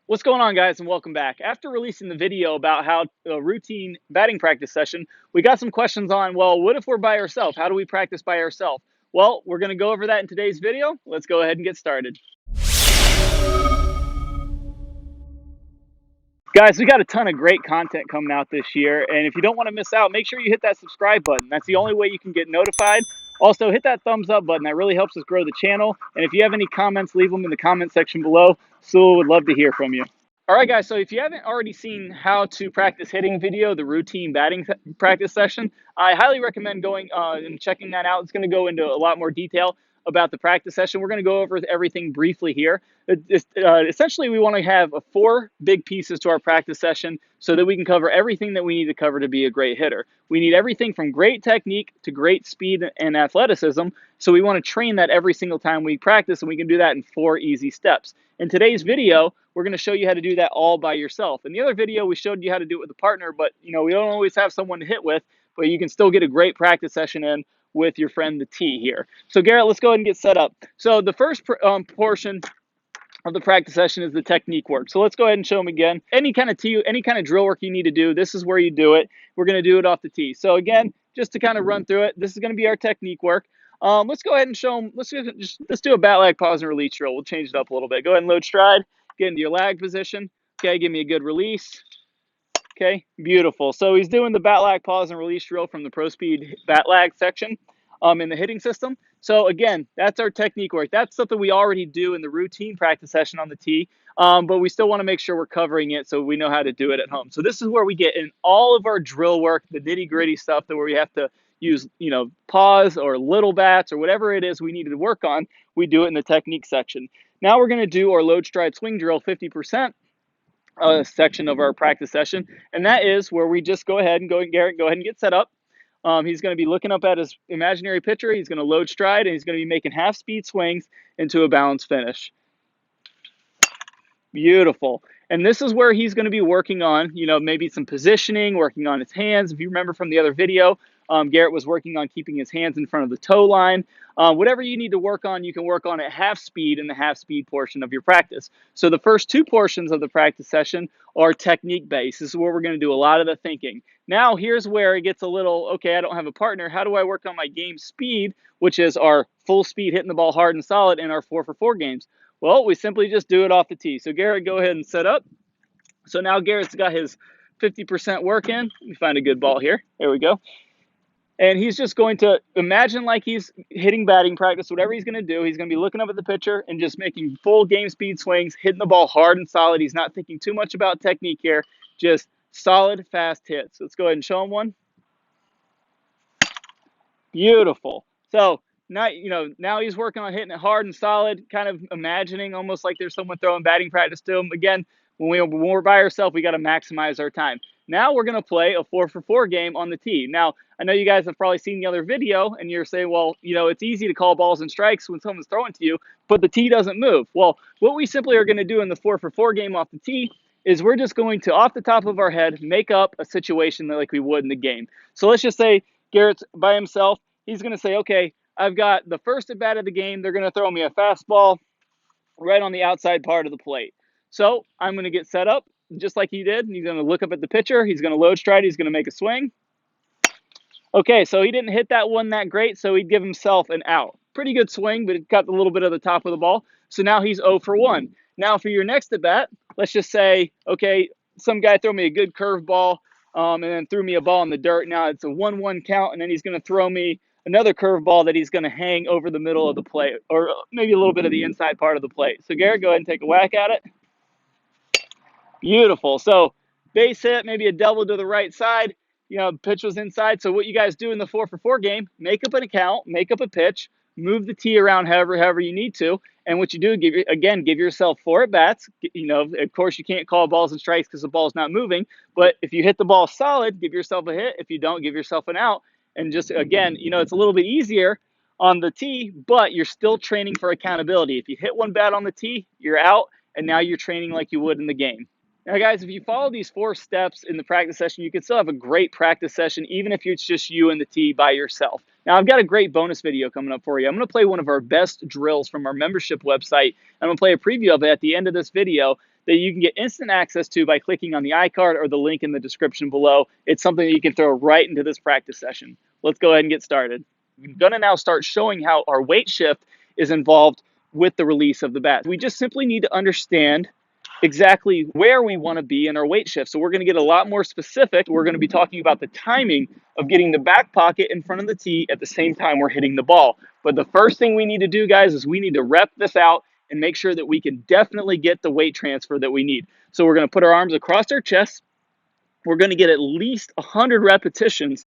What's going on, guys, and welcome back. After releasing the video about how a routine batting practice session, we got some questions on, well, what if we're by ourselves? How do we practice by ourselves? Well, we're going to go over that in today's video. Let's go ahead and get started. Guys, we got a ton of great content coming out this year, and if you don't want to miss out, make sure you hit that subscribe button. That's the only way you can get notified. Also, hit that thumbs up button. That really helps us grow the channel. And if you have any comments, leave them in the comment section below. Sewell would love to hear from you. All right, guys, so if you haven't already seen how to practice hitting video, the routine batting practice session, I highly recommend going and checking that out. It's going to go into a lot more detail about the practice session. We're going to go over everything briefly here. Essentially, we want to have four big pieces to our practice session so that we can cover everything that we need to cover to be a great hitter. We need everything from great technique to great speed and athleticism. So we want to train that every single time we practice, and we can do that in 4 easy steps. In today's video, we're going to show you how to do that all by yourself. In the other video, we showed you how to do it with a partner, but we don't always have someone to hit with, but you can still get a great practice session in with your friend the T here. So Garrett, let's go ahead and get set up. So the first portion of the practice session is the technique work. So let's go ahead and show them again. Any kind of drill work you need to do, this is where you do it. We're going to do it off the tee. So again, just to kind of run through it, this is going to be our technique work. Let's go ahead and show them. Let's do a bat lag pause and release drill. We'll change it up a little bit. Go ahead and load stride. Get into your lag position. Okay, give me a good release. Okay, beautiful. So he's doing the bat lag pause and release drill from the Pro Speed bat lag section in the hitting system. So again, that's our technique work. That's something we already do in the routine practice session on the tee, but we still want to make sure we're covering it so we know how to do it at home. So this is where we get in all of our drill work, the nitty gritty stuff that where we have to use, pause or little bats or whatever it is we need to work on. We do it in the technique section. Now we're going to do our load stride swing drill 50%. Section of our practice session, and that is where we just go ahead and Garrett, go ahead and get set up. He's going to be looking up at his imaginary pitcher. He's going to load stride, and he's going to be making half-speed swings into a balanced finish. Beautiful. And this is where he's going to be working on, maybe some positioning, working on his hands. If you remember from the other video, Garrett was working on keeping his hands in front of the toe line. Whatever you need to work on, you can work on at half speed in the half speed portion of your practice. So the first two portions of the practice session are technique based. This is where we're going to do a lot of the thinking. Now here's where it gets a little, okay, I don't have a partner. How do I work on my game speed, which is our full speed hitting the ball hard and solid in our 4-for-4 games? Well, we simply just do it off the tee. So Garrett, go ahead and set up. So now Garrett's got his 50% work in. Let me find a good ball here. There we go. And he's just going to imagine like he's hitting batting practice, whatever he's going to do. He's going to be looking up at the pitcher and just making full game speed swings, hitting the ball hard and solid. He's not thinking too much about technique here, just solid, fast hits. Let's go ahead and show him one. Beautiful. So now he's working on hitting it hard and solid, kind of imagining almost like there's someone throwing batting practice to him. Again, when we're by ourselves, we got to maximize our time. Now we're going to play a 4-for-4 game on the tee. Now, I know you guys have probably seen the other video, and you're saying, well, it's easy to call balls and strikes when someone's throwing to you, but the tee doesn't move. Well, what we simply are going to do in the 4-for-4 game off the tee is we're just going to, off the top of our head, make up a situation like we would in the game. So let's just say Garrett's by himself. He's going to say, okay, I've got the first at bat of the game. They're going to throw me a fastball right on the outside part of the plate. So I'm going to get set up just like he did. He's going to look up at the pitcher. He's going to load stride. He's going to make a swing. Okay, so he didn't hit that one that great, so he'd give himself an out. Pretty good swing, but it got a little bit of the top of the ball. So now he's 0 for 1. Now for your next at bat, let's just say, okay, some guy threw me a good curveball and then threw me a ball in the dirt. Now it's a 1-1 count, and then he's going to throw me another curveball that he's going to hang over the middle of the plate, or maybe a little bit of the inside part of the plate. So Garrett, go ahead and take a whack at it. Beautiful. So base hit, maybe a double to the right side. Pitch was inside. So what you guys do in the 4-for-4 game, make up an account, make up a pitch, move the tee around however you need to. And what you do, give yourself 4 at bats. Of course, you can't call balls and strikes because the ball's not moving. But if you hit the ball solid, give yourself a hit. If you don't, give yourself an out. And just, again, it's a little bit easier on the tee, but you're still training for accountability. If you hit one bat on the tee, you're out, and now you're training like you would in the game. Now, guys, if you follow these 4 steps in the practice session, you can still have a great practice session, even if it's just you and the tee by yourself. Now, I've got a great bonus video coming up for you. I'm going to play one of our best drills from our membership website. I'm going to play a preview of it at the end of this video that you can get instant access to by clicking on the iCard or the link in the description below. It's something that you can throw right into this practice session. Let's go ahead and get started. I'm going to now start showing how our weight shift is involved with the release of the bat. We just simply need to understand exactly where we want to be in our weight shift. So we're going to get a lot more specific. We're going to be talking about the timing of getting the back pocket in front of the tee at the same time we're hitting the ball. But the first thing we need to do, guys, is we need to rep this out and make sure that we can definitely get the weight transfer that we need. So we're going to put our arms across our chest. We're going to get at least 100 repetitions